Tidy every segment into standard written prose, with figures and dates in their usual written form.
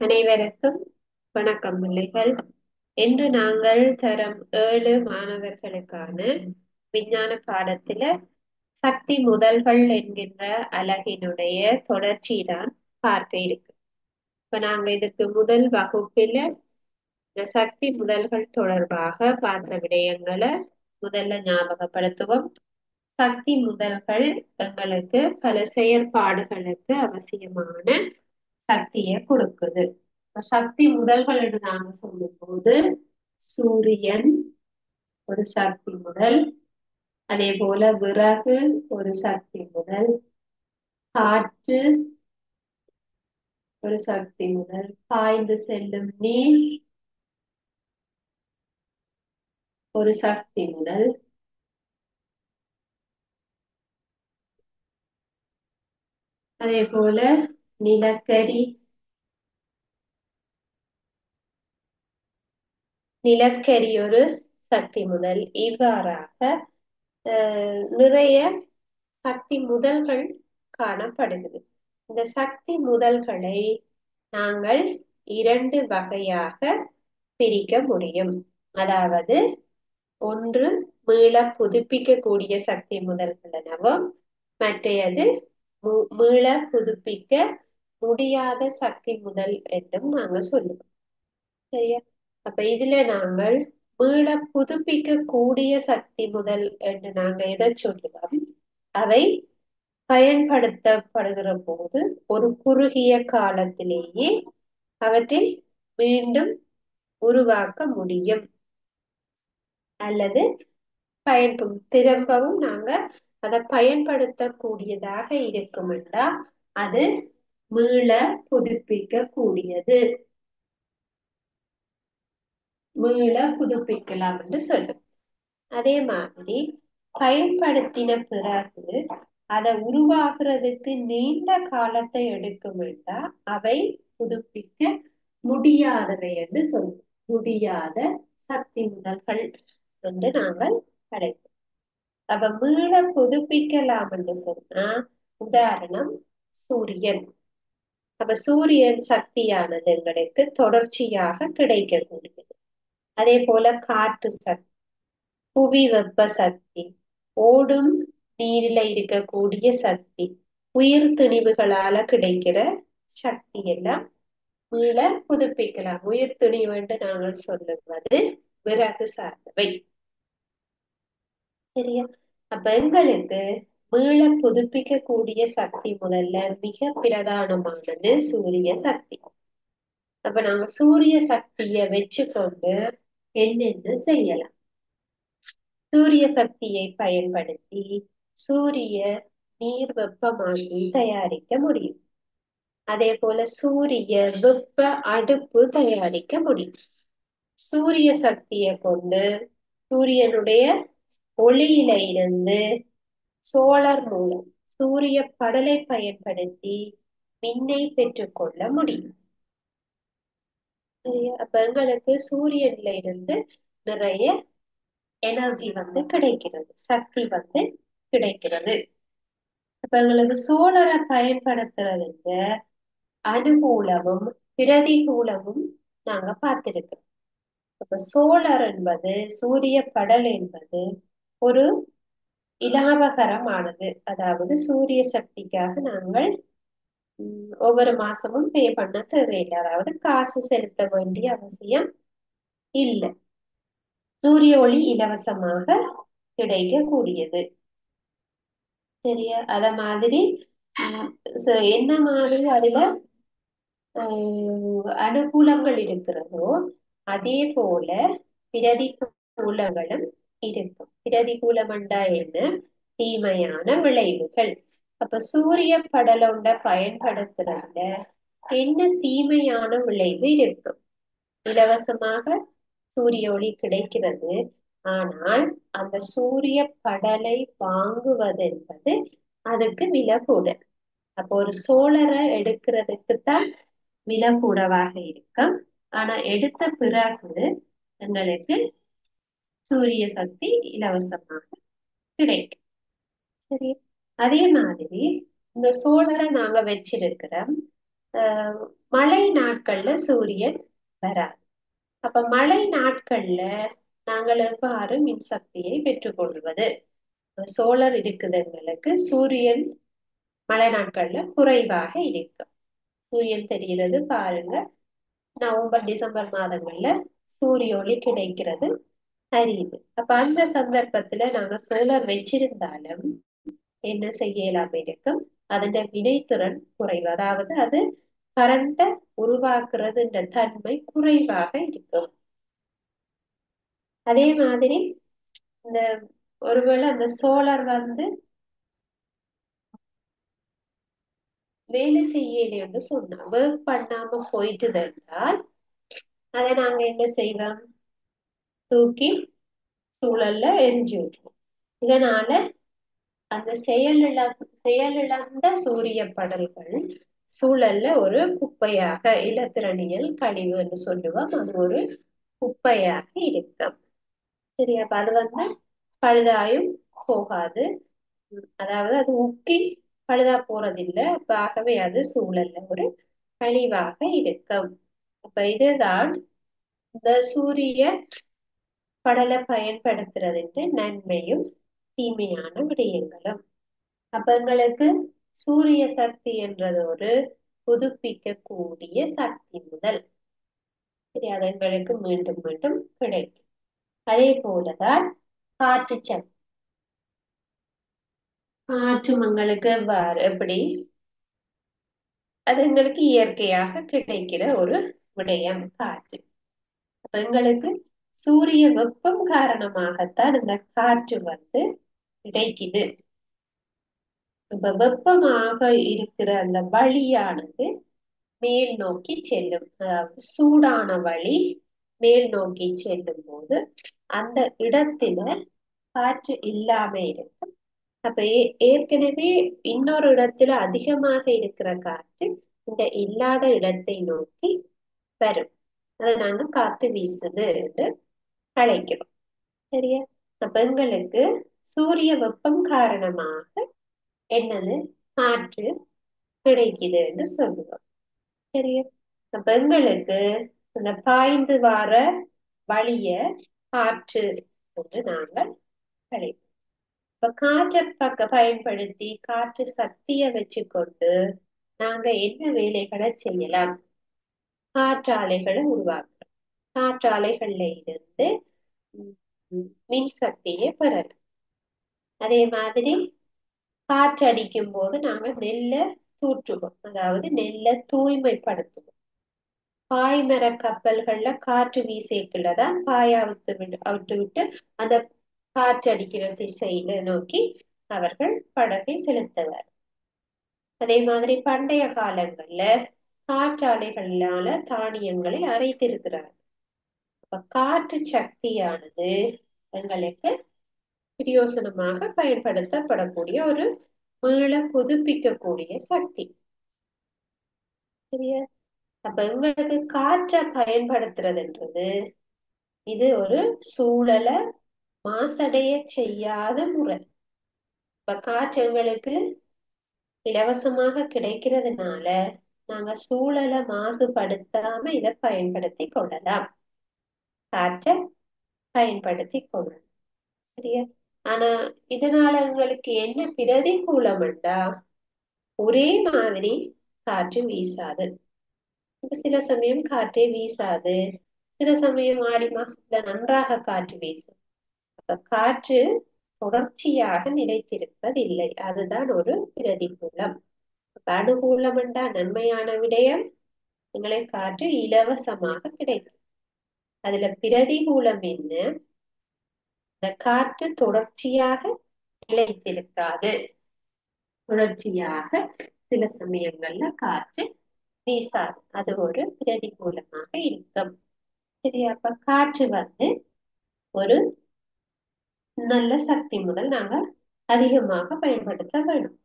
அனைவருக்கும் வணக்கம் பிள்ளைகள். இன்று நாங்கள் தரம் 7 மாணவர்களுக்கான விஞ்ஞான பாடத்தில சக்தி முதல்கள் என்கின்ற அலகினுடைய தொடர்ச்சி தான் பார்க்க இருக்கு. இப்ப நாங்க இதுக்கு முதல் வகுப்பில இந்த சக்தி முதல்கள் தொடர்பாக பார்த்த விடயங்களை முதல்ல ஞாபகப்படுத்துவோம். சக்தி முதல்கள் எங்களுக்கு பல செயற்பாடுகளுக்கு அவசியமான சக்தியை கொடுக்குது. சக்தி முதல்கள் என்று நாங்க சொல்லும்போது சூரியன் ஒரு சக்தி முதல், அதே போல விறகு ஒரு சக்தி முதல், காற்று ஒரு சக்தி முதல், பாய்ந்து செல்லும் நீர் ஒரு சக்தி முதல், அதே போல நிலக்கரி நிலக்கரி ஒரு சக்தி முதல். இவ்வாறாக நிறைய சக்தி முதல்கள் காணப்படுகிறது. இந்த சக்தி முதல்களை நாங்கள் இரண்டு வகையாக பிரிக்க முடியும். அதாவது ஒன்று மீள புதுப்பிக்கக்கூடிய சக்தி முதல்கள் எனவும், மற்றையது மீள புதுப்பிக்க முடியாத சக்தி முதல் என்றும் நாங்க சொல்லுவோம். சரியா? அப்ப இதுல நாங்கள் மீள புதுப்பிக்க கூடிய சக்தி முதல் என்று நாங்க எதை சொல்லுவோம்? அவை பயன்படுத்தப்படுகிற போது ஒரு குறுகிய காலத்திலேயே அவற்றை மீண்டும் உருவாக்க முடியும், அல்லது திரும்பவும் நாங்க அதை பயன்படுத்தக்கூடியதாக இருக்கும் என்றால் அது மீள புதுப்பிக்க கூடியது, மீள புதுப்பிக்கலாம் என்று சொல்லும். அதே மாதிரி பயன்படுத்தின பிறகு அதை உருவாக்குறதுக்கு நீண்ட காலத்தை எடுக்கும் என்றால் அவை புதுப்பிக்க முடியாதவை என்று சொல்லுவோம். முடியாத சக்தி முதல்கள் என்று நாங்கள் அழைப்போம். அப்ப மீள புதுப்பிக்கலாம் என்று சொன்னா உதாரணம் சூரியன். அப்ப சூரியன் சக்தியானது எங்களுக்கு தொடர்ச்சியாக கிடைக்கக்கூடியது. அதே போல காற்று சக்தி, புவி வெப்ப சக்தி, ஓடும் நீரில இருக்கக்கூடிய சக்தி, உயிர் திணிவுகளால கிடைக்கிற சக்தி எல்லாம் மீள புதுப்பிக்கலாம். உயிர் திணிவு என்று நாங்கள் சொல்லுவது விறகு சார்ந்தவை. சரியா? அப்ப எங்களுக்கு மீள புதுப்பிக்க கூடிய சக்தி முதல்ல மிக பிரதானமானது சூரிய சக்தி. அப்ப நாங்க சூரிய சக்தியை வச்சுக்கொண்டு என்னென்ன செய்யலாம்? சூரிய சக்தியை பயன்படுத்தி சூரிய நீர் வெப்பமாக்கி தயாரிக்க முடியும். அதே போல சூரிய வெப்ப அடுப்பு தயாரிக்க முடியும். சூரிய சக்தியை கொண்டு சூரியனுடைய ஒளியில இருந்து சோலார் மூலம் சூரிய படலை பயன்படுத்தி மின்னை பெற்றுக்கொள்ள முடியும். அப்ப எங்களுக்கு சூரியன்ல இருந்து நிறைய எனர்ஜி கிடைக்கிறது, சக்தி கிடைக்கிறது. அப்ப எங்களுக்கு சோழரை பயன்படுத்துறதுக்கு அனுகூலமும் பிரதிகூலமும் நாங்க பார்த்திருக்கோம். அப்ப சோழர் என்பது சூரிய படல் என்பது ஒரு இலாபகரமானது. அதாவது சூரிய சக்திக்காக நாங்கள் ஒவ்வொரு மாசமும் பே பண்ண தேவையில்லை, அதாவது காசு செலுத்த வேண்டிய அவசியம் இல்லை. சூரிய ஒளி இலவசமாக கிடைக்கக்கூடியது. சரியா? அத மாதிரி என்ன மாதிரி அதுல அனுகூலங்கள் இருக்கிறதோ அதே போல பிரதிகூலங்களும் இருக்கும். பிரதிகூலம் என்றா என்ன? தீமையான விளைவுகள். அப்ப சூரிய படலொண்ட பயன்படுத்துறதுல என்ன தீமையான விளைவு இருக்கும்? இலவசமாக சூரிய ஒளி கிடைக்கிறது, ஆனால் அந்த சூரிய படலை வாங்குவது என்பது அதுக்கு விலை கூட. அப்போ ஒரு சோழரை எடுக்கிறதுக்குத்தான் விலை கூடவாக இருக்கும். ஆனா எடுத்த பிறகு எங்களுக்கு சூரிய சக்தி இலவசமாக கிடைக்கும். சரி, அதே மாதிரி இந்த சோழரை நாங்க வச்சிருக்கிறோம். அஹ் மழை நாட்கள்ல சூரியன் வராது. அப்ப மழை நாட்கள்ல நாங்கள் எவ்வாறு மின்சக்தியை பெற்றுக்கொள்வது? சோலார் இருக்குது எங்களுக்கு, சூரியன் மழை நாட்கள்ல குறைவாக இருக்கும். சூரியன் தெரிகிறது பாருங்க, நவம்பர் டிசம்பர் மாதங்கள்ல சூரிய ஒளி கிடைக்கிறது அறியுது. அப்ப அந்த சந்தர்ப்பத்துல நாங்க சோலார் வச்சிருந்தாலும் என்ன செய்யலாம் இருக்கும், அதன் வினைத்திறன் குறைவு, அதாவது அது கரண்ட உருவாக்குறதுன்ற தன்மை குறைவாக இருக்கும். அதே மாதிரி இந்த ஒருவேளை அந்த சோலார் வேலை செய்யலைன்னு சொன்னா, ஒர்க் பண்ணாம போயிட்டுது என்றால் அதை நாங்க என்ன செய்வோம், தூக்கி சூழல்ல எரிஞ்சு விட்டுருவோம். இதனால அந்த செயலிழந்த சூரிய படல்கள் சூழல்ல ஒரு குப்பையாக, இலத்திரனியல் கழிவு என்று சொல்லுவோம், அது ஒரு குப்பையாக இருக்கும். சரி, அப்ப அது பழுதாயும் போகாது. அதாவது அது உக்கி பழுதா போறதில்லை. அப்ப ஆகவே அது சூழல்ல ஒரு கழிவாக இருக்கும். அப்ப இதுதான் இந்த சூரிய படலை பயன்படுத்துறதுக்கு நன்மையும் தீமையான விடயங்களும். அப்ப எங்களுக்கு சூரிய சக்தி என்றது ஒரு புதுப்பிக்க கூடிய சக்தி முதல். சரி, அது எங்களுக்கு மீண்டும் மீண்டும் கிடைக்கும். அதே போலதான் காற்று சக்தி. காற்று எங்களுக்கு எப்படி, அது எங்களுக்கு இயற்கையாக கிடைக்கிற ஒரு விடயம் காற்று. அப்ப எங்களுக்கு சூரிய வெப்பம் காரணமாகத்தான் இந்த காற்று கிடைக்குது. இப்ப வெப்பமாக இருக்கிற அந்த வழியானது மேல் நோக்கி செல்லும், அதாவது சூடான வழி மேல் நோக்கி செல்லும் போது அந்த இடத்துல காற்று இல்லாம இருக்கும். அப்ப ஏற்கனவே இன்னொரு இடத்துல அதிகமாக இருக்கிற காற்று இந்த இல்லாத இடத்தை நோக்கி வரும். அதை நாங்க காத்து வீசுது என்று அழைக்கிறோம். சரியா? அப்ப எங்களுக்கு சூரிய வெப்பம் காரணமாக என்னது, காற்று கிடைக்குது என்று சொல்லுவோம். சரியா? அப்ப எங்களுக்கு அந்த பாய்ந்து வார வழிய காற்று என்று நாங்கள் அழைப்போம். இப்ப காற்றை பயன்படுத்தி காற்று சக்தியை வச்சுக்கொண்டு நாங்க என்ன வேலைகளை செய்யலாம்? காற்றாலைகளை உருவாக்குறோம். காற்றாலைகள்ல இருந்து மின் சக்தியை பெறலாம். அதே மாதிரி காற்று அடிக்கும் போது நாங்க நெல்லை தூற்றுவோம், அதாவது நெல்லை தூய்மைப்படுத்துவோம். பாய்மர கப்பல்கள்ல காற்று வீசேக்குள்ளதான் பாய அவுத்து விட்டு அந்த காற்று அடிக்கிற திசையில நோக்கி அவர்கள் படகை செலுத்துவர். அதே மாதிரி பண்டைய காலங்கள்ல காற்றாலைகளால தானியங்களை அரைத்திருக்கிறார். அப்ப காற்று சக்தியானது எங்களுக்கு பிரயோசனமாக பயன்படுத்தப்படக்கூடிய ஒரு மீள புதுப்பிக்கக்கூடிய சக்தி. சரியா? அப்ப எங்களுக்கு காற்றை பயன்படுத்துறதுன்றது இது ஒரு சூழலை மாசடைய செய்யாத முறை. இப்ப காற்று எங்களுக்கு இலவசமாக கிடைக்கிறதுனால நாங்க சூழலை மாசுபடுத்தாம இதை பயன்படுத்தி கொள்ளலாம், காற்றை பயன்படுத்தி கொள்ளலாம். சரியா? ஆனா இதனால எங்களுக்கு என்ன பிரதிகூலம்டா, ஒரே மாதிரி காற்று வீசாது. இப்ப சில சமயம் காற்றே வீசாது, சில சமயம் ஆடி மாசத்துல நன்றாக காற்று வீசும். அப்ப காற்று தொடர்ச்சியாக நிலைத்திருப்பதில்லை, அதுதான் ஒரு பிரதிகூலம். அனுகூலம் என்றா நன்மையான விடயம், எங்களை காற்று இலவசமாக கிடைக்கும். அதுல பிரதிகூலம் என்ன, இந்த காற்று தொடர்ச்சியாக நிலைத்திருக்காது. தொடர்ச்சியாக சில சமயங்கள்ல காற்று வீசாது, அது ஒரு பிரதிகூலமாக இருக்கும். சரி, அப்ப காற்று ஒரு நல்ல சக்தி முதல் நாங்க அதிகமாக பயன்படுத்த வேண்டும்.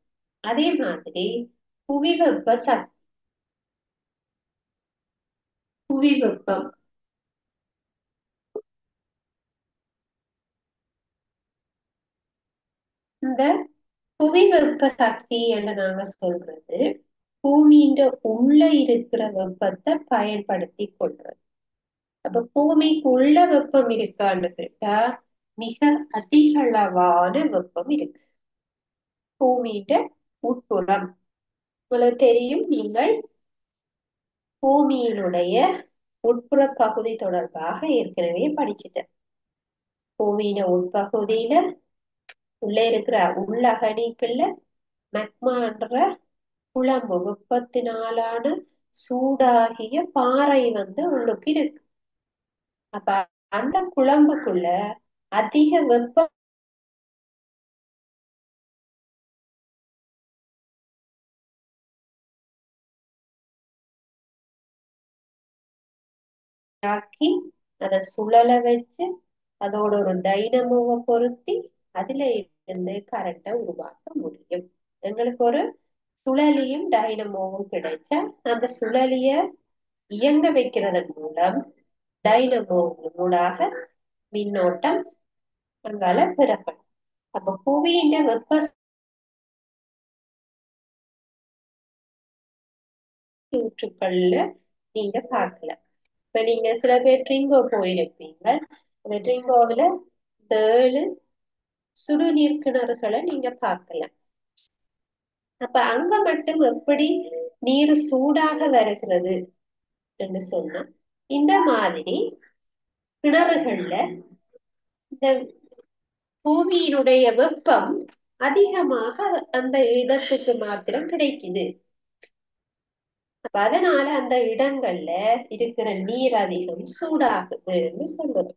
அதே மாதிரி புவி வெப்ப சக்தி, புவி வெப்பம், இந்த புவி வெப்ப சக்தி என்று நாங்க சொல்றது பூமியின் உள்ள இருக்கிற வெப்பத்தை பயன்படுத்தி கொள்றது. அப்ப பூமிக்கு உள்ள வெப்பம் இருக்கான்னு கேட்டா மிக அதிகளவான வெப்பம் இருக்கு. பூமியின் உட்புறம் உங்களுக்கு தெரியும், நீங்கள் பூமியினுடைய உட்புற பகுதி தொடர்பாக ஏற்கனவே படிச்சுட்டேன். பூமியின உட்பகுதியில உள்ள இருக்கிற உள்ளகடிக்குள்ள மெக்மான்ற குழம்பு வெப்பத்தினாலான சூடாகிய பாறை உள்ளுக்கு இருக்கு. அப்ப அந்த குழம்புக்குள்ள அதிக வெப்பம் ஆக்கி அதை சுழல வச்சு அதோட ஒரு டைனமோவை பொருத்தி அதுல இருந்து கரண்ட்டை உருவாக்க முடியும். எங்களுக்கு ஒரு சுழலியும் டைனமோவும் கிடைச்சா அந்த சுழலிய இயங்க வைக்கிறதன் மூலம் டைனமோ மூலாக மின்னோட்டம் அங்கால பெறப்படும். அப்ப புவியின் வெப்ப ஊற்றுக்கள்ல நீங்க பார்க்கலாம். இப்ப நீங்க சில பேர் ட்ரிங்கோ போயிருப்பீங்க. அந்த ட்ரிங்கோவில் இந்த 7 சுடுநீர் கிணறுகளை நீங்க பார்க்கலாம். அப்ப அங்க மட்டும் எப்படி நீர் சூடாக வருகிறது என்று சொன்னா, இந்த மாதிரி கிணறுகள்ல இந்த பூமியினுடைய வெப்பம் அதிகமாக அந்த இடத்துக்கு மாத்திரம் கிடைக்குது. அப்ப அதனால அந்த இடங்கள்ல இருக்கிற நீர் அதிகம் சூடாகுதுன்னு சொல்லுது.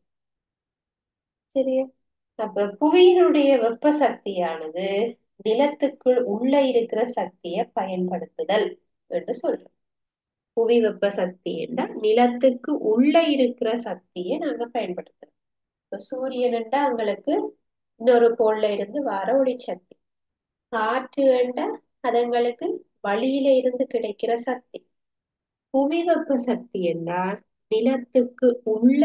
சரியா? அப்ப புவியினுடைய வெப்ப சக்தியானது நிலத்துக்குள் உள்ள இருக்கிற சக்தியை பயன்படுத்துதல் என்று சொல்றோம். புவி வெப்ப சக்தி என்றால் நிலத்துக்கு உள்ள இருக்கிற சக்தியை நாங்க பயன்படுத்துறோம். இப்ப சூரியன் என்றா எங்களுக்கு இன்னொரு கோள்ல இருந்து வர ஒளிச்சக்தி. காற்று என்றா அது எங்களுக்கு வழியில இருந்து கிடைக்கிற சக்தி. புவி வெப்ப சக்தி என்றால் நிலத்துக்கு உள்ள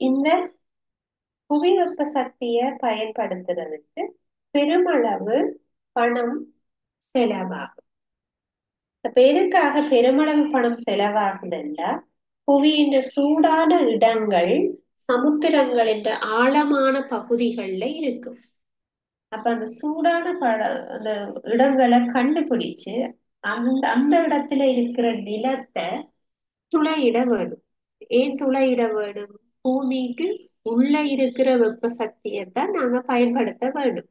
இந்த புவி வெப்ப சக்தியை பயன்படுத்துறதுக்கு பெருமளவு பணம் செலவாகும். அப்ப எதுக்காக பெருமளவு பணம் செலவாகுதுன்னா, புவியின் சூடான இடங்கள் சமுத்திரங்கள் என்ற ஆழமான பகுதிகள்ல இருக்கும். அப்ப அந்த சூடான அந்த இடங்களை கண்டுபிடிச்சு அந்த அந்த இடத்துல இருக்கிற நிலத்தை துளையிட வேணும். ஏன் துளையிட வேணும்? பூமிக்கு உள்ள இருக்கிற வெப்ப சக்தியை தான் நாங்க பயன்படுத்த வேண்டும்.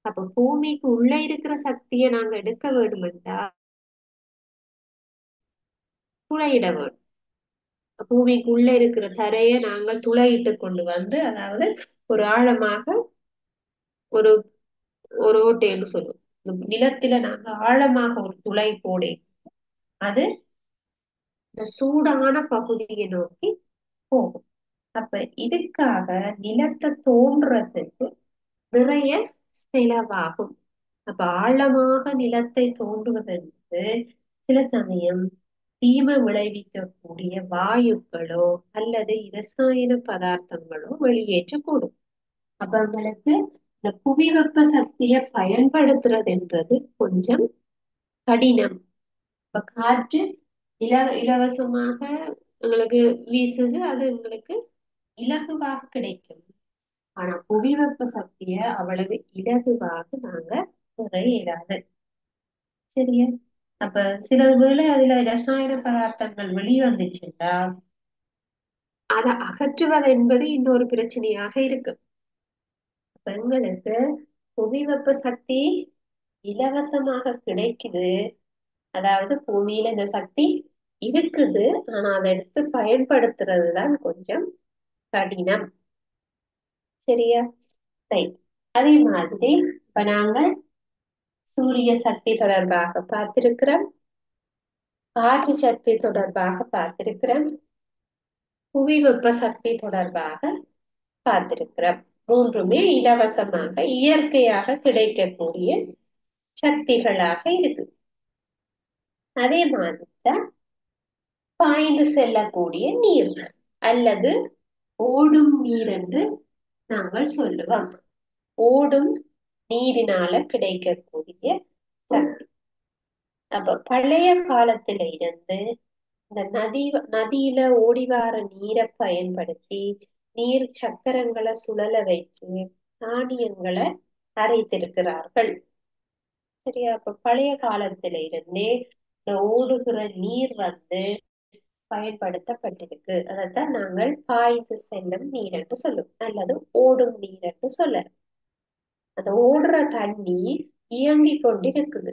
அப்ப பூமிக்கு உள்ள இருக்கிற சக்தியை நாங்க எடுக்க வேண்டுமென்றா துளையிட வேண்டும். பூமிக்கு உள்ள இருக்கிற தரையை நாங்கள் துளையிட்டு கொண்டு வந்து, அதாவது ஒரு ஆழமாக ஒரு ஒரு ஓட்டைன்னு சொல்லுவோம். நிலத்தில நாங்க ஆழமாக ஒரு துளை போடே அது இந்த சூடான பகுதியை நோக்கி போகும். அப்ப இதுக்காக நிலத்தை தோன்றதுக்கு நிறைய செலவாகும். அப்ப ஆழமாக நிலத்தை தோன்றுவதற்கு சில சமயம் தீமை விளைவிக்கக்கூடிய வாயுக்களோ அல்லது இரசாயன பதார்த்தங்களோ வெளியேற்றக்கூடும். அப்ப உங்களுக்கு இந்த புவி வெப்ப சக்தியை பயன்படுத்துறதுன்றது கொஞ்சம் கடினம். இப்ப காற்று இலவசமாக எங்களுக்கு வீசுது, அது எங்களுக்கு இலகுவாக கிடைக்கும். ஆனா புவி வெப்ப சக்திய அவ்வளவு இலகுவாக நாங்க பெற இயலாது. சரியா? அப்ப சில வேளை அதுல ரசாயன பதார்த்தங்கள் வெளிவந்துச்சுன்னா அதை அகற்றுவது என்பது இன்னொரு பிரச்சனையாக இருக்கு. அப்ப எங்களுக்கு புவி வெப்ப சக்தி இலவசமாக கிடைக்குது. அதாவது பூமியில இந்த சக்தி இருக்குது, ஆனா அதை எடுத்து பயன்படுத்துறது தான் கொஞ்சம் கடினம். சரியா? ரைட். அதே மாதிரி இப்ப நாங்கள் சூரிய சக்தி தொடர்பாக பார்த்திருக்கிறோம், காற்று சக்தி தொடர்பாக பார்த்திருக்கிறோம், புவி வெப்ப சக்தி தொடர்பாக பார்த்திருக்கிறோம். மூன்றுமே இலவசமாக இயற்கையாக கிடைக்கக்கூடிய சக்திகளாக இருக்கு. அதே மாதிரிதான் பாய்ந்து செல்லக்கூடிய நீர் அல்லது ஓடும் நீர் என்று நாங்கள் சொல்லுவோம். ஓடும் நீரினால கிடைக்கக்கூடிய சக்தி. அப்ப பழைய காலத்துல இருந்து இந்த நதியில ஓடிவார நீரை பயன்படுத்தி நீர் சக்கரங்களை சுழல வைத்து தானியங்களை அரைத்திருக்கிறார்கள். சரியா? அப்ப பழைய காலத்துல இருந்தே இந்த ஓடுகிற நீர் பயன்படுத்தப்பட்டிருக்கு. அதைத்தான் நாங்கள் பாய்ந்து செல்லும் நீர் என்று சொல்லுவோம், அல்லது ஓடும் நீர் என்று சொல்லலாம். அந்த ஓடுற தண்ணி இயங்கிக் கொண்டிருக்குது.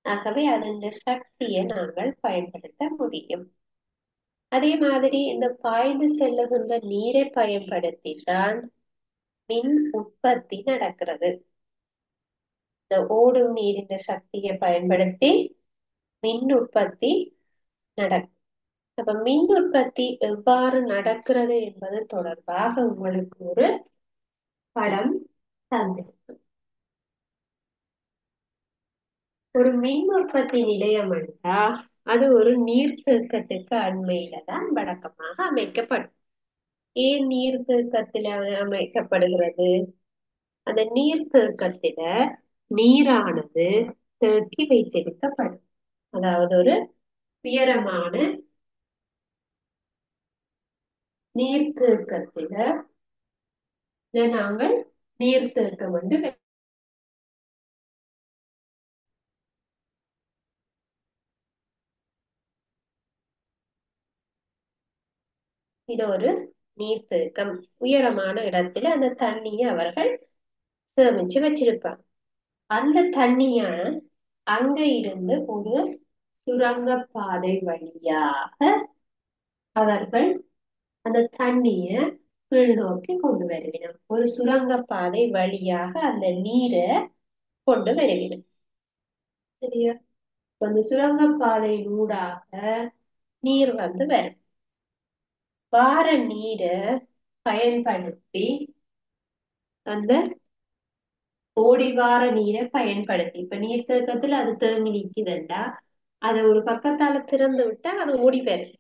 ஆகவே அதன் சக்தியை நாங்கள் பயன்படுத்த முடியும். அதே மாதிரி இந்த பாய்ந்து செல்லுகின்ற நீரை பயன்படுத்தித்தான் மின் உற்பத்தி நடக்கிறது. இந்த ஓடும் நீரின் சக்தியை பயன்படுத்தி மின் உற்பத்தி நடக்கும். அப்ப மின் உற்பத்தி எவ்வாறு நடக்கிறது என்பது தொடர்பாக உங்களுக்கு ஒரு படம் தந்திருக்கு. ஒரு மின் உற்பத்தி நிலையம் என்றா அது ஒரு நீர்த்தேக்கத்துக்கு அண்மையில தான் வழக்கமாக அமைக்கப்படும். ஏன் நீர்த்தேக்கத்துல அமைக்கப்படுகிறது? அந்த நீர்த்தேக்கத்தில நீரானது தேக்கி வைத்திருக்கப்படும். அதாவது ஒரு உயரமான நீர்த்தேக்கத்தில நாங்கள் நீர்த்தேக்கம் இது ஒரு நீர்த்தேக்கம். உயரமான இடத்துல அந்த தண்ணியை அவர்கள் சேமிச்சு வச்சிருப்பாங்க. அந்த தண்ணிய அங்க இருந்து ஒரு சுரங்க பாதை வழியாக அவர்கள் அந்த தண்ணிய கீழ் நோக்கி கொண்டு வருவினர். ஒரு சுரங்க பாதை வழியாக அந்த நீரை கொண்டு வருவினர். சரியா? அந்த சுரங்க பாதையினூடாக நீர் வரும். வார நீரை பயன்படுத்தி அந்த ஓடிவார நீரை பயன்படுத்தி இப்ப நீர்த்தேக்கத்துல அது தேங்கி நிக்குதுண்டா அதை ஒரு பக்கத்தால திறந்து விட்டா அது ஓடி பெறும்.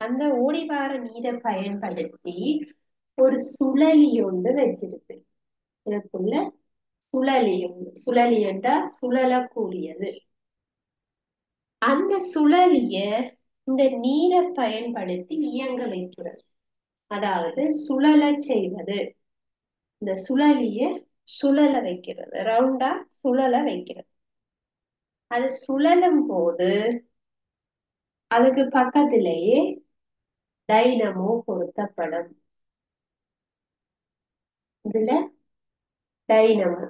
அந்த ஓடிவார நீரை பயன்படுத்தி ஒரு சுழலி ஒன்று வச்சிருக்கு. இதுக்குள்ள சுழலி என்றா சுழலக்கூடியது. அந்த சுழலிய இந்த நீரை பயன்படுத்தி இயங்க வைக்கிறது. அதாவது சுழல செய்வது. இந்த சுழலிய சுழல வைக்கிறது, ரவுண்டா சுழல வைக்கிறது. அது சுழலும் போது அதுக்கு பக்கத்திலேயே டைனமோ பொருத்தப்படும். இதுல டைனமோ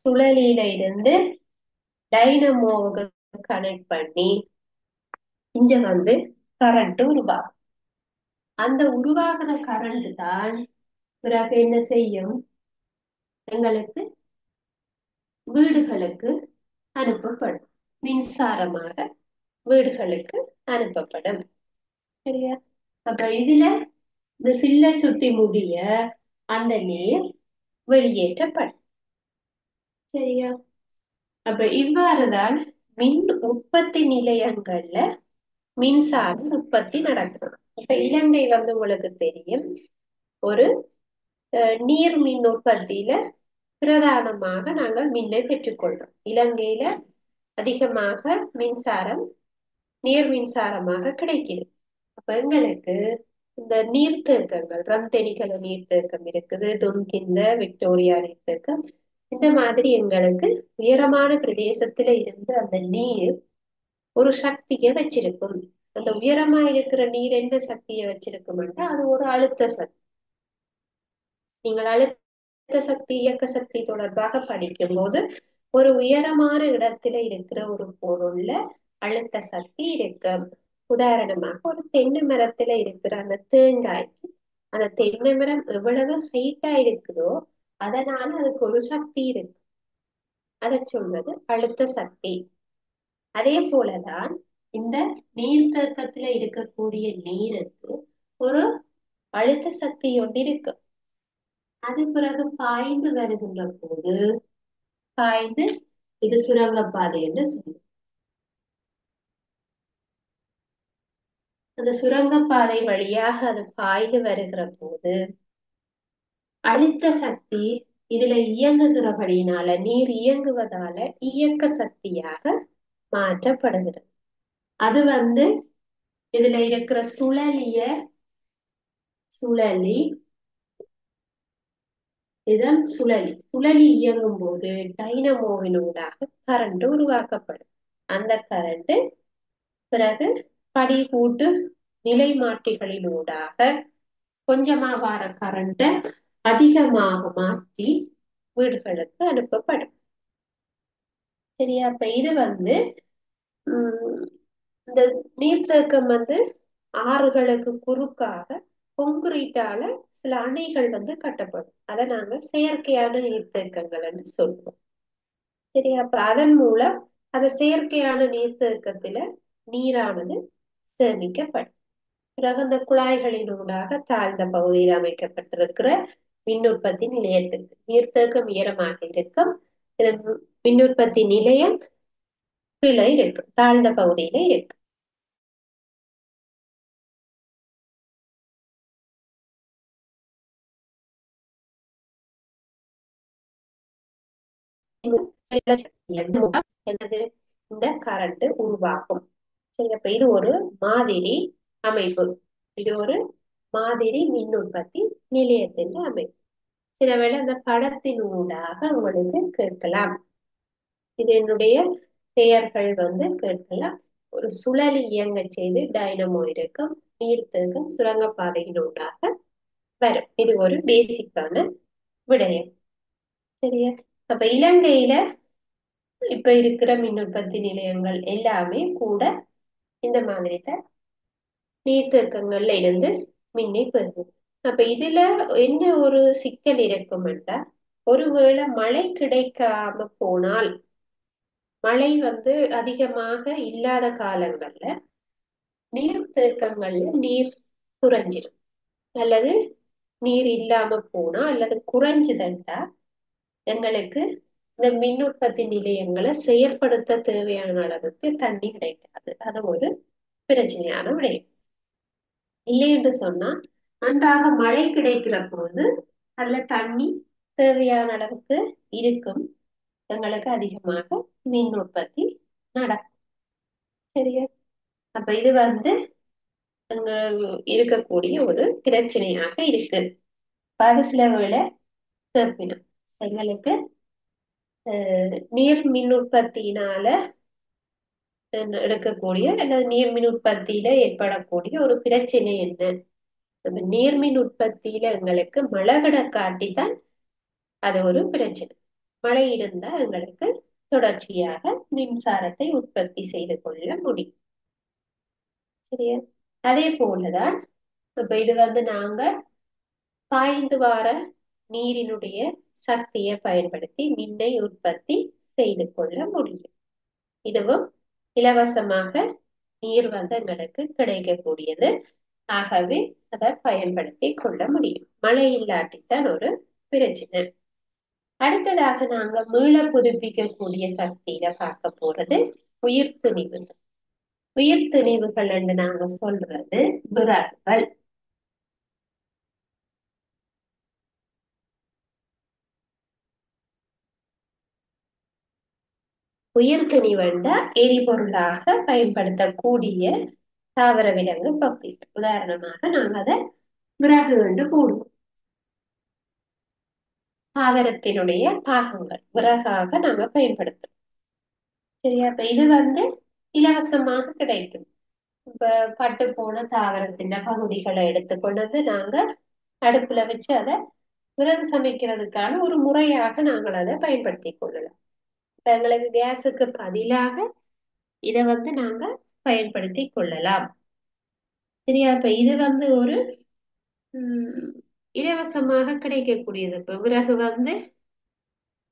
சுழலியில இருந்து டைனமோவுக்கு கனெக்ட் பண்ணி இங்க கரண்ட் உருவாகும். அந்த உருவாகிற கரண்ட் தான் பிறகு என்ன செய்யும்? எங்களுக்கு வீடுகளுக்கு அனுப்பப்படும். மின்சாரமாக வீடுகளுக்கு அனுப்பப்படும். சரியா? அப்ப இதுல இந்த சில்ல சுத்தி முடிய அந்த நீர் வெளியேற்றப்படும். சரியா? அப்ப இவ்வாறுதான் மின் உற்பத்தி நிலையங்கள்ல மின்சாரம் உற்பத்தி நடக்கும். இப்ப இலங்கை உங்களுக்கு தெரியும், ஒரு நீர் மின் உற்பத்தியில பிரதானமாக நாங்கள் மின்னை பெற்றுக்கொள்றோம். இலங்கையில அதிகமாக மின்சாரம் நீர் மின்சாரமாக கிடைக்குது. அப்ப எங்களுக்கு இந்த நீர்த்தேக்கங்கள் ரந்தனிக்கல நீர்த்தேக்கம் இருக்குது, துன்கிந்த விக்டோரியா நீர்த்தேக்கம், இந்த மாதிரி எங்களுக்கு உயரமான பிரதேசத்துல இருந்து அந்த நீர் ஒரு சக்தியை வச்சிருக்கும். அந்த உயரமா இருக்கிற நீர் என்ன சக்தியை வச்சிருக்கும்னா அது ஒரு அழுத்த சக்தி. நீங்கள் அழுத்த சக்தி இயக்க சக்தி தொடர்பாக படிக்கும் போது ஒரு உயரமான இடத்துல இருக்கிற ஒரு பொருள்ல அழுத்த சக்தி இருக்கு. உதாரணமாக ஒரு தென்னை மரத்துல இருக்கிற அந்த தேங்காய்க்கு அந்த தென்னை மரம் எவ்வளவு ஹைட்டா இருக்குதோ அதனால அதுக்கு ஒரு சக்தி இருக்கு. அதை சொல்றது அழுத்த சக்தி. அதே போலதான் இந்த நீர்த்தேக்கத்துல இருக்கக்கூடிய நீருக்கு ஒரு அழுத்த சக்தி ஒன்று இருக்கு. அது பிறகு பாய்ந்து வருகின்ற போது பாய்ந்து இது சுரங்கப்பாதை என்று சொல்லுவோம். அந்த சுரங்கப்பாதை வழியாக அது பாய்ந்து வருகிற போது அழுத்த சக்தி இதுல இயங்குகிறபடினால நீர் இயங்குவதால இயக்க சக்தியாக மாற்றப்படுகிறது. அது இதுல இருக்கிற சுழலி இதன் சுழலி இயங்கும் போது டைனமோவினூடாக கரண்ட் உருவாக்கப்படும். அந்த கரண்ட் பிறகு படிகூட்டு நிலை மாற்றிகளினூடாக கொஞ்சமா வார கரண்ட அதிகமாக மாற்றி வீடுகளுக்கு அனுப்பப்படும். சரியா? அப்ப இது உம் இந்த நீர்த்தேக்கம் ஆறுகளுக்கு குறுக்காக கொங்குரீட்டால சில அணைகள் கட்டப்படும். அதை நாங்க செயற்கையான நீர்த்தேக்கங்கள் என்று சொல்றோம். சரியா? அப்ப அதன் மூலம் அந்த செயற்கையான நீர்த்தேக்கத்துல நீரானது சேமிக்கப்படும். பிறகு அந்த குழாய்களினூடாக தாழ்ந்த பகுதியில் அமைக்கப்பட்டிருக்கிற மின் உற்பத்தி நிலையத்திற்கு நீர்த்தேக்கம் உயரமாக இருக்கும். இதன் மின் உற்பத்தி நிலையம் கீழே இருக்கு, தாழ்ந்த பகுதியில இருக்கு. என்னது இந்த கரண்ட் உருவாகும். சரி, அப்ப இது ஒரு மாதிரி அமைப்பு. இது ஒரு மாதிரி மின் உற்பத்தி நிலையத்தின் அமைப்பு. சில வேளை அந்த படத்தின் ஊடாக உங்களுக்கு கேட்கலாம். இது என்னுடைய பெயர்கள் கேட்கலாம். ஒரு சுழலி இயங்க செய்து டைனமோ இருக்கும், நீர்த்தேக்கம் சுரங்கப்பாதையின் ஊடாக வரும். இது ஒரு பேசிக்கான விடயம். சரியா? அப்ப இலங்கையில இப்ப இருக்கிற மின் உற்பத்தி நிலையங்கள் எல்லாமே கூட இந்த மாதிரி தான் நீர்த்தேக்கங்கள்ல இருந்து மின்னை பெறும். அப்ப இதுல என்ன ஒரு சிக்கல் இருக்கும்னா, ஒருவேளை மழை கிடைக்காம போனால், மழை அதிகமாக இல்லாத காலங்கள்ல நீர்த்தேக்கங்கள்ல நீர் குறைஞ்சிடும். அல்லது நீர் இல்லாம போனா அல்லது குறைஞ்சுதண்டா எங்களுக்கு இந்த மின் உற்பத்தி நிலையங்களை செயற்படுத்த தேவையான அளவுக்கு தண்ணி கிடைக்காது. அது ஒரு பிரச்சனையான விடயம். இல்லை என்று சொன்னா நன்றாக மழை கிடைக்கிற போது அதுல தண்ணி தேவையான அளவுக்கு இருக்கும், எங்களுக்கு அதிகமாக மின் உற்பத்தி நடக்கும். சரியா? அப்ப இது இருக்கக்கூடிய ஒரு பிரச்சனையாக இருக்கு. அது சில வேளை கேட்பினும் எங்களுக்கு நீர் மின் உற்பத்தியினால எடுக்கக்கூடிய அல்லது நீர் மின் உற்பத்தியில ஏற்படக்கூடிய ஒரு பிரச்சனை என்ன? நம்ம நீர்மின் உற்பத்தியில எங்களுக்கு மழை காட்டித்தான் அது ஒரு பிரச்சனை. மழை இருந்தா எங்களுக்கு தொடர்ச்சியாக மின்சாரத்தை உற்பத்தி செய்து கொள்ள முடியும். சரியா? அதே போலதான் இப்ப இது நாங்க பாய்ந்து வார நீரினுடைய சக்தியை பயன்படுத்தி மின்னை உற்பத்தி செய்து கொள்ள முடியும். இதுவும் இலவசமாக நீர் எங்களுக்கு கிடைக்கக்கூடியது. ஆகவே அதை பயன்படுத்தி கொள்ள முடியும். மழை இல்லாட்டித்தான் ஒரு பிரச்சனை. அடுத்ததாக நாங்க மீள புதுப்பிக்கக்கூடிய சக்தியில பார்க்க போறது உயிர் துணிவுகள். உயிர் துணிவுகள் என்று நாங்க சொல்றது விறகுகள். உயிர்த்திணிவண்ட எரிபொருளாக பயன்படுத்தக்கூடிய தாவர விலங்கு பகுதி. உதாரணமாக நாங்க அதை விறகு என்று போடுவோம். தாவரத்தினுடைய பாகங்கள் விறகாக நாங்க பயன்படுத்துறோம். சரியா? இப்ப இது இலவசமாக கிடைக்கும். இப்ப பட்டு போன தாவரத்தின் பகுதிகளை எடுத்துக்கொண்டது நாங்க அடுப்புல வச்சு அதை விறகு சமைக்கிறதுக்கான ஒரு முறையாக நாங்கள் அதை பயன்படுத்தி கொள்ளலாம். இப்ப எங்களுக்கு கேஸுக்கு பதிலாக இதை நாங்க பயன்படுத்தி கொள்ளலாம். சரியா? இப்ப இது ஒரு உம் இலவசமாக கிடைக்கக்கூடியது. இப்ப விறகு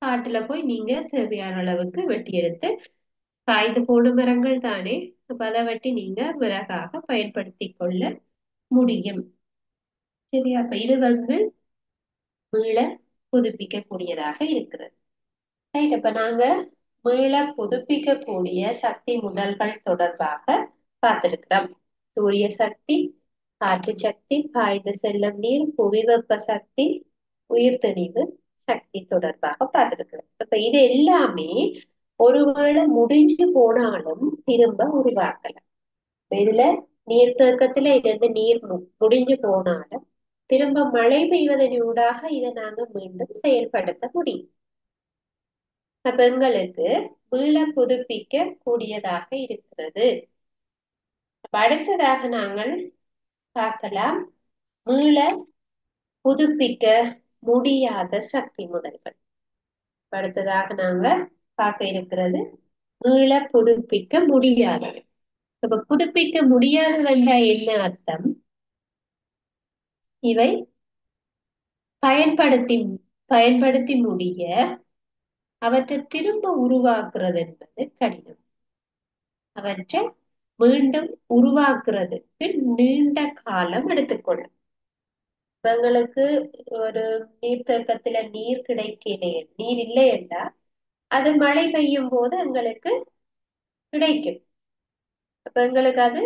காட்டுல போய் நீங்க தேவையான அளவுக்கு வெட்டி எடுத்து, காய்ந்து போன மரங்கள் தானே, அப்ப அதை வெட்டி நீங்க விறகாக பயன்படுத்தி கொள்ள முடியும். சரியா? அப்ப இது மீள புதுப்பிக்கக்கூடியதாக இருக்கிறது. ரைட். அப்ப நாங்க மீள புதுப்பிக்கக்கூடிய சக்தி முதல்கள் தொடர்பாக பார்த்திருக்கிறோம். சூரிய சக்தி, காற்று சக்தி, பாய்ந்து செல்லும் நீர், புவி வெப்ப சக்தி, உயிர்த்திணிவு சக்தி தொடர்பாக பார்த்திருக்கிறோம். அப்ப இது எல்லாமே ஒருவேளை முடிஞ்சு போனாலும் திரும்ப உருவாக்கலாம். இதுல நீர்த்தேக்கத்துல இது நீர் முடிஞ்சு போனாலும் திரும்ப மழை பெய்வதனூடாக இதை நாங்க மீண்டும் செயல்படுத்த முடியும். அப்ப எங்களுக்கு மீள புதுப்பிக்க கூடியதாக இருக்கிறது. அடுத்ததாக நாங்கள் பார்க்கலாம் மீள புதுப்பிக்க முடியாத சக்தி முதல்கள். அடுத்ததாக நாங்க பார்க்க இருக்கிறது மீள புதுப்பிக்க முடியாதவை. இப்ப புதுப்பிக்க முடியாததென்ற என்ன அர்த்தம்? இவை பயன்படுத்தி பயன்படுத்தி முடிய அவற்றை திரும்ப உருவாக்குறது என்பது கடினம். அவற்றை மீண்டும் உருவாக்குறதுக்கு நீண்ட காலம் எடுத்துக்கொள்ளும். எங்களுக்கு ஒரு நீர்த்தேக்கத்துல நீர் கிடைக்கலையே, நீர் இல்லை என்றால் அது மழை பெய்யும் போது எங்களுக்கு கிடைக்கும். அப்ப எங்களுக்கு அது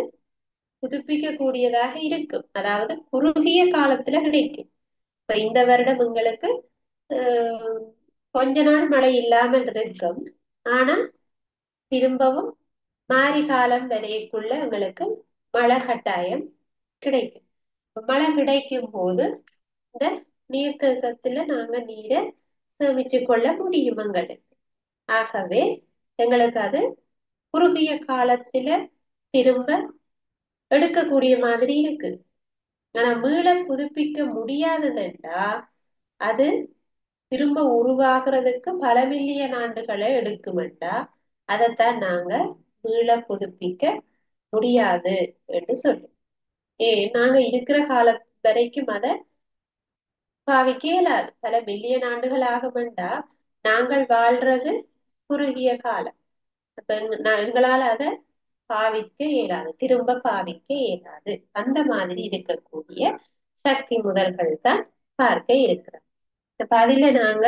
புதுப்பிக்க கூடியதாக இருக்கும். அதாவது குறுகிய காலத்துல கிடைக்கும். இப்ப இந்த வருடம் எங்களுக்கு கொஞ்ச நாள் மழை இல்லாமல் இருக்கும். ஆனா திரும்பவும் மாரி காலம் வரைக்குள்ள எங்களுக்கு மழை கட்டாயம் கிடைக்கும். மழை கிடைக்கும் போது இந்த நீர்த்தேக்கத்துல நாங்க நீரை சேமிச்சு கொள்ள முடியும் எங்களுக்கு. ஆகவே எங்களுக்கு அது குறுகிய காலத்துல திரும்ப எடுக்கக்கூடிய மாதிரி இருக்கு. ஆனா மீள புதுப்பிக்க முடியாததுண்டா அது திரும்ப உருவாகிறதுக்கு பல மில்லியன் ஆண்டுகளை எடுக்குமெண்டா அதைத்தான் நாங்க மீள புதுப்பிக்க முடியாது என்று சொல்றோம். நாங்க இருக்கிற கால வரைக்கும் அதை பாவிக்க இயலாது. பல மில்லியன் ஆண்டுகள் ஆகுமெண்டா நாங்கள் வாழ்றது குறுகிய காலம். அப்ப எங்களால அதை பாவிக்க இயலாது, திரும்ப பாவிக்க இயலாது. அந்த மாதிரி இருக்கக்கூடிய சக்தி முதல்கள் தான் பார்க்க இருக்கிறோம். இப்ப அதுல நாங்க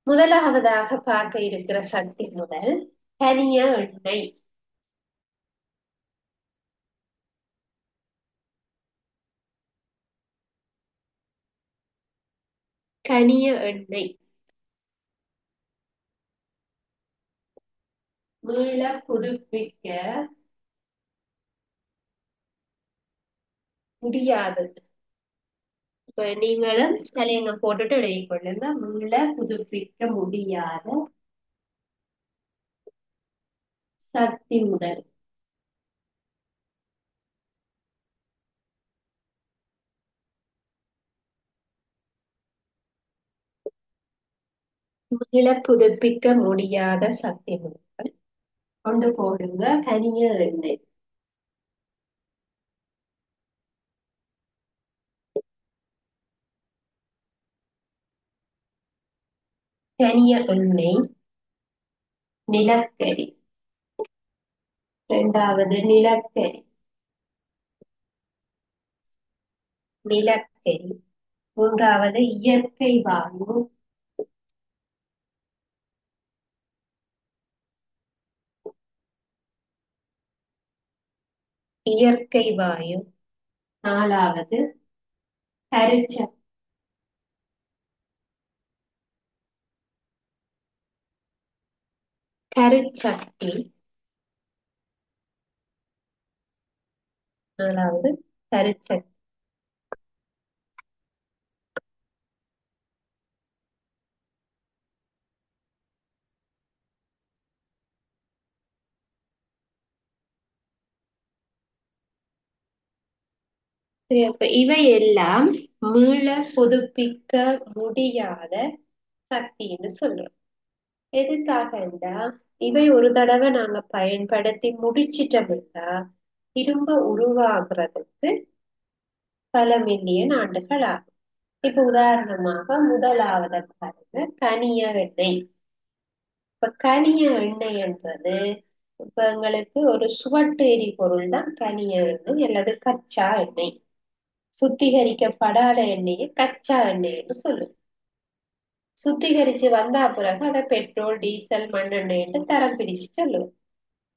முதலாவதாக பார்க்க இருக்கிற சக்தி முதல் கனிய எண்ணெய். கனிய எண்ணெய் மீள புதுப்பிக்க முடியாதது. இப்ப நீங்களும் தலையங்க போட்டுட்டு எழுதி கொள்ளுங்க. மீள புதுப்பிக்க முடியாத சக்தி முதல். மீள புதுப்பிக்க முடியாத சக்தி முதல் கொண்டு போடுங்க கனிய எண்ணெய். கனிய எண்ணெய், நிலக்கரி. இரண்டாவது நிலக்கரி, நிலக்கரி. மூன்றாவது இயற்கை வாயு. இயற்கை வாயு. நாலாவது கரிச்ச கருச்சட்டி. நாலாவது கருச்சட்டி. சரி, அப்ப இவை எல்லாம் மீள புதுப்பிக்க முடியாத சக்தின்னு சொல்றோம். எதுக்காகண்டா இவை ஒரு தடவை நாங்க பயன்படுத்தி முடிச்சிட்டோம்னா திரும்ப உருவாக்குறதுக்கு பல மில்லியன் ஆண்டுகள் ஆகும். இப்ப உதாரணமாக முதலாவது பாருங்க, கனிய எண்ணெய். இப்ப கனிய எண்ணெய்ன்றது இப்ப எங்களுக்கு ஒரு சுவட்டு எரிபொருள் தான் கனிய எண்ணெய் அல்லது கச்சா எண்ணெய். சுத்திகரிக்கப்படாத எண்ணெயை கச்சா எண்ணெய்னு சொல்லுவோம். சுத்திகரிச்சு வந்தா பிறகு அதை பெட்ரோல், டீசல், மண்ணெண்ணெய் என்று தரம் பிரிச்சு சொல்லுவோம்.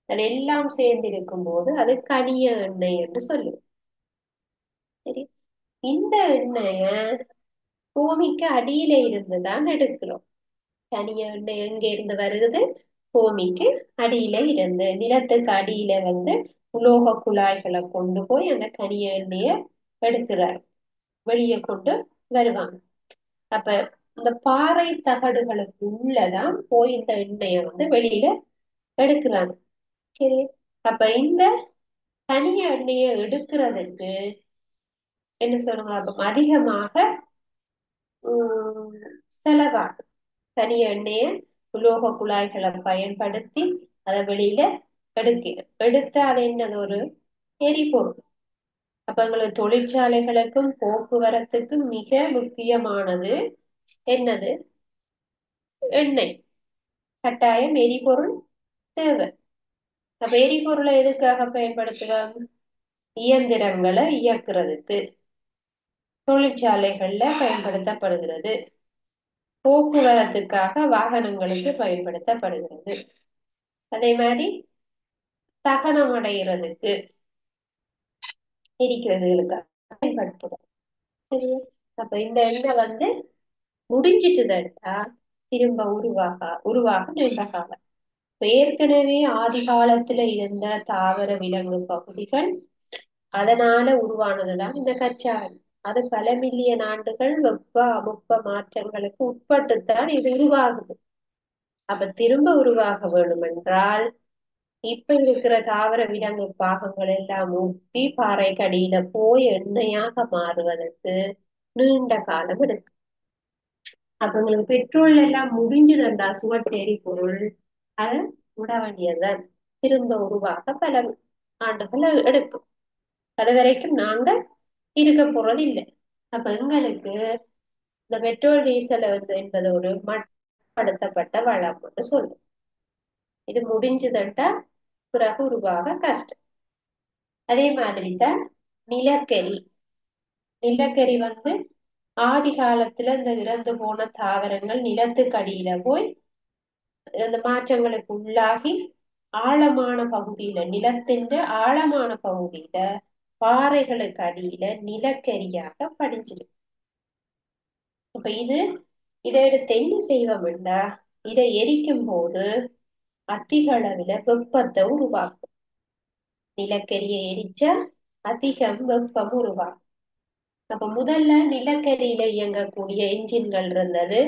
அது எல்லாம் சேர்ந்து இருக்கும் போது அது கனிய எண்ணெய் என்று சொல்லுவோம். சரி, இந்த எண்ணெய பூமிக்கு அடியில இருந்துதான் எடுக்கிறோம். கனிய எண்ணெய் எங்க இருந்து வருகுது? பூமிக்கு அடியில இருந்து, நிலத்துக்கு அடியில வந்து உலோக குழாய்களை கொண்டு போய் அந்த கனிய எண்ணெய எடுக்கிறார், வெளியே கொண்டு வருவாங்க. அப்ப இந்த பாறை தகடுகளுக்கு உள்ளதான் போய் இந்த எண்ணெய வந்து வெளியில எடுக்கிறாங்க. சரி, அப்ப இந்த தனிய எண்ணெயை எடுக்கிறதுக்கு என்ன சொல்லுங்க, அப்ப அதிகமாக செலவாகும். தனிய எண்ணெயை உலோக குழாய்களை பயன்படுத்தி அதை வெளியில எடுத்து அது என்னது, ஒரு எரிபொருள். அப்ப எங்களுக்கு தொழிற்சாலைகளுக்கும் போக்குவரத்துக்கும் மிக முக்கியமானது என்னது? எண்ணெய். கட்டாயம் எரிபொருள் தேவை. அப்ப எரிபொருளை எதுக்காக பயன்படுத்துவோம்? இயந்திரங்களை இயக்குறதுக்கு, தொழிற்சாலைகள்ல பயன்படுத்தப்படுகிறது, போக்குவரத்துக்காக வாகனங்களுக்கு பயன்படுத்தப்படுகிறது, அதே மாதிரி தகனம் அடைகிறதுக்கு, எரிக்கிறதுகளுக்காக பயன்படுத்துறோம். சரியா? அப்ப இந்த எண்ணெய் வந்து முடிஞ்சிட்டுதா திரும்ப உருவாக நீண்ட காலம். ஏற்கனவே ஆதி காலத்துல இருந்த தாவர விலங்கு பகுதிகள், அதனால உருவானதுதான் இந்த கச்சா எண்ணெய். அது பல மில்லியன் ஆண்டுகள் வெப்ப அமுப்ப மாற்றங்களுக்கு உட்பட்டுத்தான் இது உருவாகுது. அப்ப திரும்ப உருவாக வேணும் என்றால் இப்ப இருக்கிற தாவர விலங்கு பாகங்கள் எல்லாம் ஊட்டி பாறை கடியில போய் எண்ணெயாக மாறுவதற்கு நீண்ட காலம் எடுக்கும். அப்ப உங்களுக்கு பெட்ரோல் எல்லாம் முடிஞ்சுதுண்டா, சுவட்டெரி பொருள் அதை விட வேண்டியதுதான். திரும்ப உருவாக பல ஆண்டுகள் எடுக்கும். அது வரைக்கும் நாங்க இருக்க போறது இல்லை. அப்ப எங்களுக்கு இந்த பெட்ரோல் டீசல் வந்து என்பது ஒரு மட்டுப்படுத்தப்பட்ட வளம் என்று சொல்லும். இது முடிஞ்சுதண்டா பிறகு உருவாக கஷ்டம். அதே மாதிரிதான் நிலக்கரி. நிலக்கரி வந்து ஆதி காலத்துல இந்த இறந்து போன தாவரங்கள் நிலத்துக்கு அடியில போய் அந்த மாற்றங்களுக்கு உள்ளாகி ஆழமான பகுதியில, நிலத்தின் ஆழமான பகுதியில பாறைகளுக்கு அடியில நிலக்கரியாக படிஞ்சிருக்கு. அப்ப இதை எடுத்து என்ன செய்வோம்டா, இதை எரிக்கும் போது அதிக அளவுல வெப்பத்தை உருவாக்கும். நிலக்கரியை எரிச்சா அதிகம் வெப்பம் உருவாகும். அப்ப முதல்ல நிலக்கரியில இயங்கக்கூடிய என்ஜின்கள் இருந்தது.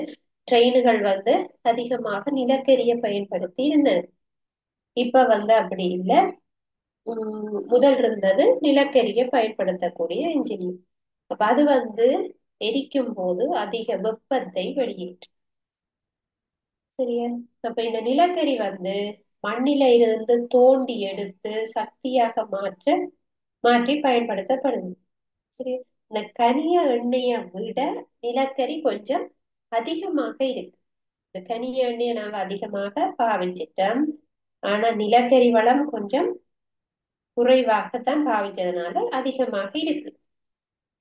ட்ரெயின்கள் வந்து அதிகமாக நிலக்கரியை பயன்படுத்தி இருந்தது. இப்ப வந்து அப்படி இல்லை. முதல் இருந்தது நிலக்கரியை பயன்படுத்தக்கூடிய என்ஜின். அப்ப அது வந்து எரிக்கும் போது அதிக வெப்பத்தை வெளியேற்றும். சரியா? அப்ப இந்த நிலக்கரி வந்து மண்ணில இருந்து தோண்டி எடுத்து சக்தியாக மாற்றி பயன்படுத்தப்படுது. சரி, இந்த கனிய எண்ணெயை விட நிலக்கரி கொஞ்சம் அதிகமாக இருக்கு. இந்த கனிய எண்ணெயை நாங்க அதிகமாக பாவிச்சிட்டோம். ஆனா நிலக்கரி வளம் கொஞ்சம் குறைவாகத்தான் பாவிச்சதுனால அதிகமாக இருக்கு.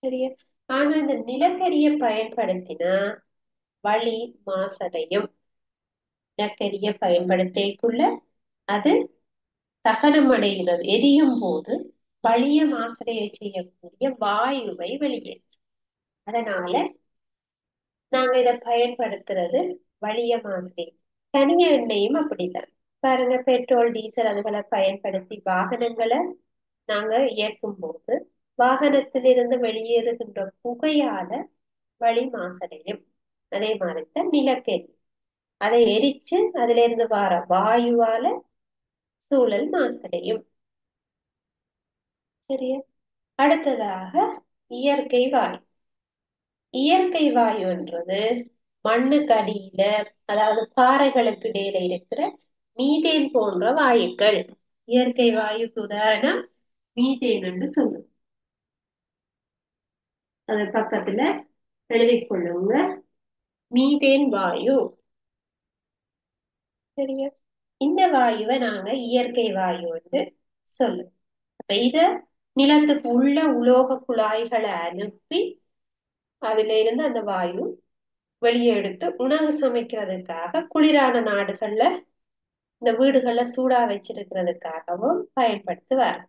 சரியா? ஆனா இந்த நிலக்கரியை பயன்படுத்தினா வளி மாசடையும். நிலக்கரியை பயன்படுத்திக்குள்ள அது தகனம் அடைகிறது. எரியும் போது வளிய மாசடைய செய்யக்கூடிய வாயுவை வெளியேற்றும். அதனால நாங்க இதை பயன்படுத்துறது வளிய மாசடை. தனிய எண்ணெயும் அப்படித்தான். பாருங்க, பெட்ரோல் டீசல் அதுகளை பயன்படுத்தி வாகனங்களை நாங்க இயக்கும் போது வாகனத்திலிருந்து வெளியேறுகின்ற புகையால வழி மாசடையும். அதே மாதிரிதான் நிலக்கரி, அதை எரிச்சு அதுல இருந்து வர வாயுவால சூழல் மாசடையும். சரியா? அடுத்ததாக இயற்கை வாயு. இயற்கை வாயுன்றது மண்ணுக்கு அடியில, அதாவது பாறைகளுக்கு இடையில இருக்கிற மீதேன் போன்ற வாயுக்கள். இயற்கை வாயுக்கு உதாரணம் மீதேன் என்று சொல்லுவோம். அது பக்கத்துல எழுதிக் கொள்ளுங்க, மீதேன் வாயு. சரியா? இந்த வாயுவை நாங்க இயற்கை வாயு என்று சொல்லுவோம். அப்ப இத நிலத்துக்கு உள்ள உலோக குழாய்களை அனுப்பி அதுல இருந்து அந்த வாயு வெளியே எடுத்து உணவு சமைக்கிறதுக்காக குளிரான நாடுகள்ல இந்த வீடுகள்ல சூடா வச்சிருக்கிறதுக்காகவும் பயன்படுத்துவார்.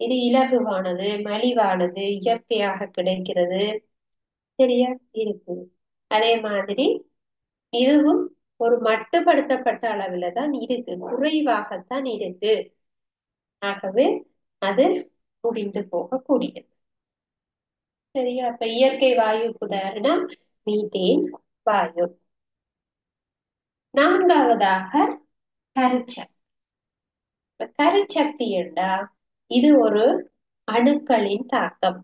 இது இலகுவானது, மலிவானது, இயற்கையாக கிடைக்கிறது. சரியா இருக்கு. அதே மாதிரி இதுவும் ஒரு மட்டுப்படுத்தப்பட்ட அளவுல தான் இருக்கு, குறைவாகத்தான் இருக்கு. ஆகவே அது முடிந்து போகக்கூடியது. சரியா? அப்ப இயற்கை வாயுக்கு உதாரணம் மீதேன் வாயு. நான்காவதாக கரிச்சல். கரிச்சக்தி என்றா இது ஒரு அணுக்களின் தாக்கம்.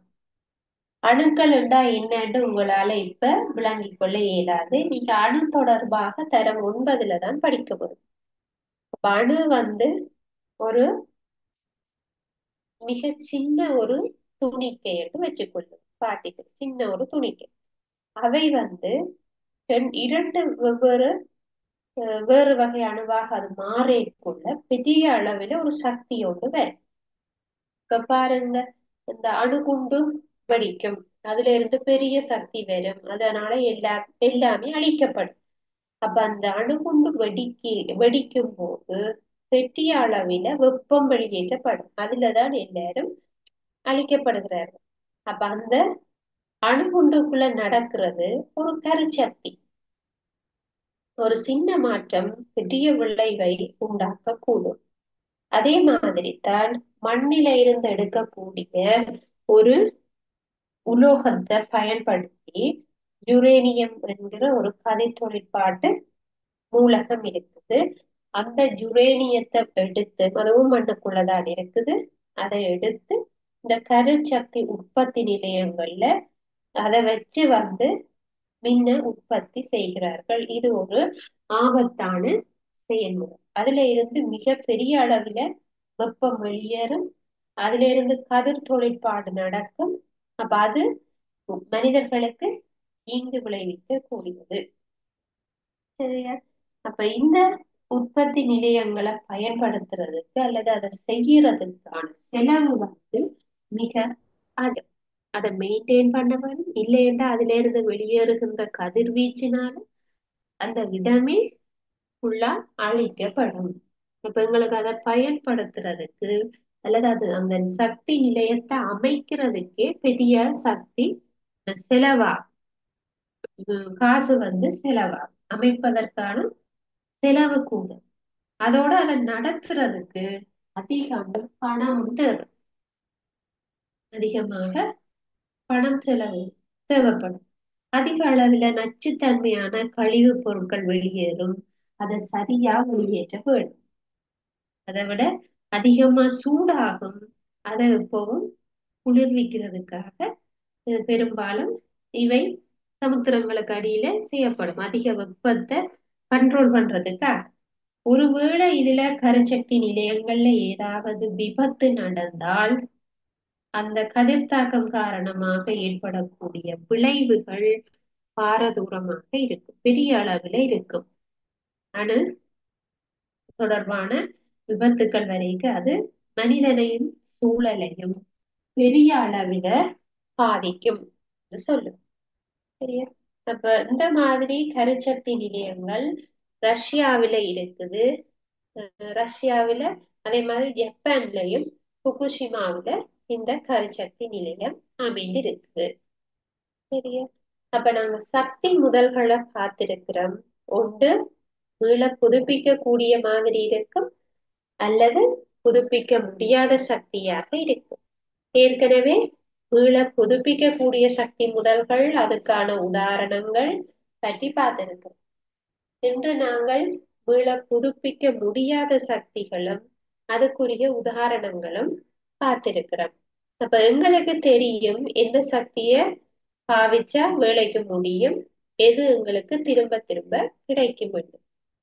அணுக்கள் என்றா என்னன்னு உங்களால இப்ப விளங்கிக் கொள்ள இயலாது. நீங்க அணு தொடர்பாக தரம் 9 தான் படிக்க போறோம். அணு ஒரு மிக சின்ன ஒரு துணிக்கை என்று வச்சுக்கொள்ளும். பார்ட்டிகள், சின்ன ஒரு துணிக்கை. அவை இரண்டு வெவ்வேறு வேறு வகை அணுவாக அது மாறிக்குள்ள பெரிய அளவில் ஒரு சக்தியோடு வரும். இப்ப பாருங்க, இந்த அணுகுண்டு வெடிக்கும், அதுல இருந்து பெரிய சக்தி வரும், அதனால எல்லாமே அழிக்கப்படும். அப்ப அந்த அணுகுண்டு வெடிக்கும் போது பெரிய அளவில வெப்பம் வெளியேற்றப்படும், அதுலதான் எல்லாரும் அழிக்கப்படுகிறார்கள். அப்ப அந்த அணுகுண்டுக்குள்ள நடக்கிறது ஒரு கருச்சக்தி. ஒரு சின்ன மாற்றம் பெரிய விளைவை உண்டாக்கக்கூடும். அதே மாதிரி தான் மண்ணில இருந்து எடுக்கக்கூடிய ஒரு உலோகத்தை பயன்படுத்தி யுரேனியம் என்கிற ஒரு கதை தொழிற்பாட்டு மூலகம் இருக்குது. அந்த யுரேனியத்தை எடுத்து, அதுவும் மண்ணுக்குள்ளதான் இருக்குது, அதை எடுத்து இந்த கருச்சக்தி உற்பத்தி நிலையங்கள்ல அதை வச்சு மின்ன உற்பத்தி செய்கிறார்கள். இது ஒரு ஆபத்தான செயல்முறை. அதுல இருந்து மிக பெரிய அளவுல வெப்பம் வெளியேறும், அதுல இருந்து கதிர் தொழிற்பாடு நடக்கும். அப்ப அது மனிதர்களுக்கு தீங்கு விளைவிக்க கூடியது. சரியா? அப்ப இந்த உற்பத்தி நிலையங்களை பயன்படுத்துறதுக்கு அல்லது அதை செய்யறதுக்கான செலவு மிக அதிகம். அதை மெயின்டைன் பண்ண வேணும். இல்லைன்னா அதுல இருந்து வெளியேறுகின்ற கதிர்வீச்சினால அந்த இடமே ஃபுல்லா அழிக்கப்படும். இப்ப எங்களுக்கு அதை பயன்படுத்துறதுக்கு அல்லது அந்த சக்தி நிலையத்தை அமைக்கிறதுக்கே பெரிய சக்தி செலவா, காசு செலவா, அமைப்பதற்கான செலவு கூட. அதோட அதை நடத்துறதுக்கு அதிகம் பணம் தேவை. அதிகமாக பணம் செலவு தேவைப்படும். அதிக அளவுல நச்சுத்தன்மையான கழிவுப் பொருட்கள் வெளியேறும், அதை சரியா வெளியேற்ற வேண்டும். அதை விட அதிகமா சூடாகும். அதை எப்பவும் குளிர்விக்கிறதுக்காக பெரும்பாலும் இவை சமுத்திரங்களுக்கு அடியில செய்யப்படும், அதிக வெப்பத்தை கண்ட்ரோல் பண்றதுக்காக. ஒருவேளை இதுல கருச்சக்தி நிலையங்கள்ல ஏதாவது விபத்து நடந்தால் அந்த கதிர்த்தாக்கம் காரணமாக ஏற்படக்கூடிய விளைவுகள் பாரதூரமாக இருக்கும், பெரிய அளவுல இருக்கும். அணு தொடர்பான விபத்துக்கள் வரைக்கும் அது மனிதனையும் சூழலையும் பெரிய அளவில பாதிக்கும் சொல்லும். சரியா? அப்ப இந்த மாதிரி கருச்சக்தி நிலையங்கள் ரஷ்யாவில இருக்குது. ரஷ்யாவில, அதே மாதிரி ஜப்பான்லயும் புகுஷிமாவில இந்த கருச்சக்தி நிலையம் அமைந்திருக்குது. சரியா? அப்ப நாங்க சக்தி முதல்களை பார்த்திருக்கிறோம். ஒன்று மீள புதுப்பிக்கக்கூடிய மாதிரி இருக்கும், அல்லது புதுப்பிக்க முடியாத சக்தியாக இருக்கும். ஏற்கனவே மீள புதுப்பிக்கக்கூடிய சக்தி முதல்கள், அதுக்கான உதாரணங்கள் பற்றி பார்த்திருக்கிறோம். இன்று நாங்கள் மீள புதுப்பிக்க முடியாத சக்திகளும் அதுக்குரிய உதாரணங்களும் பார்த்திருக்கிறோம். அப்ப எங்களுக்கு தெரியும் எந்த சக்திய பாவிச்சா வேலைக்கு முடியும், எது எங்களுக்கு திரும்ப திரும்ப கிடைக்கும்.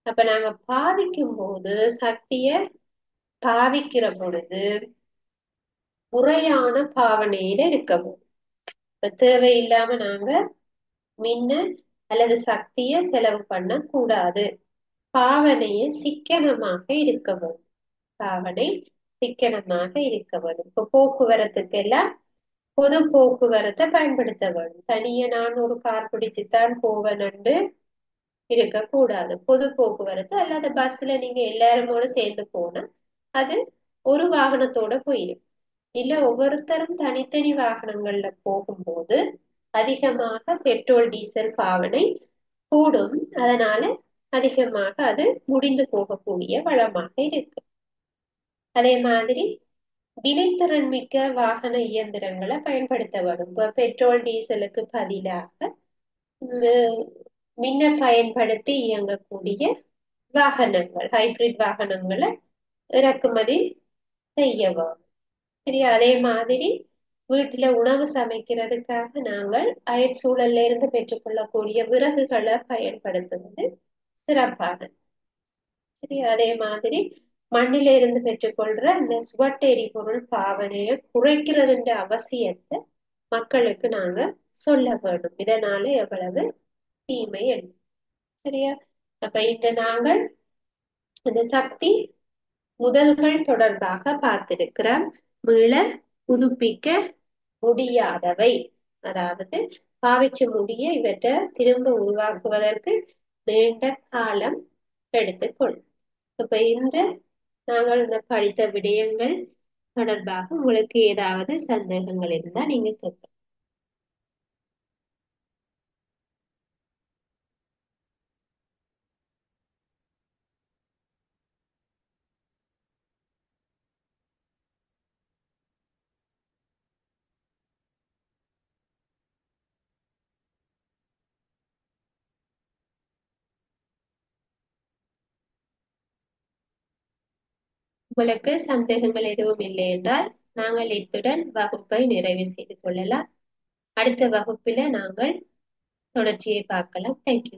அப்ப நாங்க பாவிக்கும் போது சக்திய பாவிக்கிற பொழுது முறையான பாவனையில இருக்கவும். இப்ப தேவையில்லாம நாங்க மின்ன அல்லது சக்திய செலவு பண்ண கூடாது. பாவனைய சிக்கனமாக இருக்கவும். பாவனை சிக்கனமாக இருக்க வேண்டும். இப்ப போக்குவரத்துக்கு எல்லாம் பொது போக்குவரத்தை பயன்படுத்த வேண்டும். தனியே நான் ஒரு கார் பிடிச்சுத்தான் போவேன்னு இருக்கக்கூடாது. பொது போக்குவரத்து அல்லது பஸ்ல நீங்க எல்லாருமோட சேர்ந்து போனா அது ஒரு வாகனத்தோட போயிடும். இல்ல ஒவ்வொருத்தரும் தனித்தனி வாகனங்கள்ல போகும்போது அதிகமாக பெட்ரோல் டீசல் பாவனை கூடும். அதனால அதிகமாக அது முடிந்து போகக்கூடிய வளமாக இருக்கு. அதே மாதிரி வினைத்திறன் மிக்க வாகன இயந்திரங்களை பயன்படுத்த வேண்டும். இப்ப பெட்ரோல் டீசலுக்கு பதிலாக மின்ன பயன்படுத்தி இயங்கக்கூடிய வாகனங்கள், ஹைபிரிட் வாகனங்களை இறக்குமதி செய்ய வேண்டும். சரியா? அதே மாதிரி வீட்டுல உணவு சமைக்கிறதுக்காக நாங்கள் அயற்சூழல்ல இருந்து பெற்றுக்கொள்ளக்கூடிய விறகுகளை பயன்படுத்துவது சிறப்பானது. சரியா? அதே மாதிரி மண்ணில இருந்து பெற்றுக்கொள்ற இந்த சுவட்டு எரிபொருள் பாவனையை குறைக்கிறதுன்ற அவசியத்தை மக்களுக்கு நாங்க சொல்ல வேண்டும். இதனால எவ்வளவு தீமை என்ன. சரியா? அப்ப இந்த நாங்கள் இந்த சக்தி முதல்கள் தொடர்பாக பார்த்திருக்கிறோம். மீள புதுப்பிக்க முடியாதவை, அதாவது பாவிச்சு முடிய இவற்றை திரும்ப உருவாக்குவதற்கு நீண்ட காலம் எடுத்துக்கொள்ளும். இப்ப இன்று நாங்கள் இந்த படித்த விடயங்கள் தொடர்பாக உங்களுக்கு ஏதாவது சந்தேகங்கள் இருந்தா நீங்க கேட்கலாம். உங்களுக்கு சந்தேகங்கள் எதுவும் இல்லை என்றால் நாங்கள் இத்துடன் வகுப்பை நிறைவு செய்து கொள்ளலாம். அடுத்த வகுப்பில நாங்கள் தொடர்ச்சியை பார்க்கலாம். தேங்க்யூ.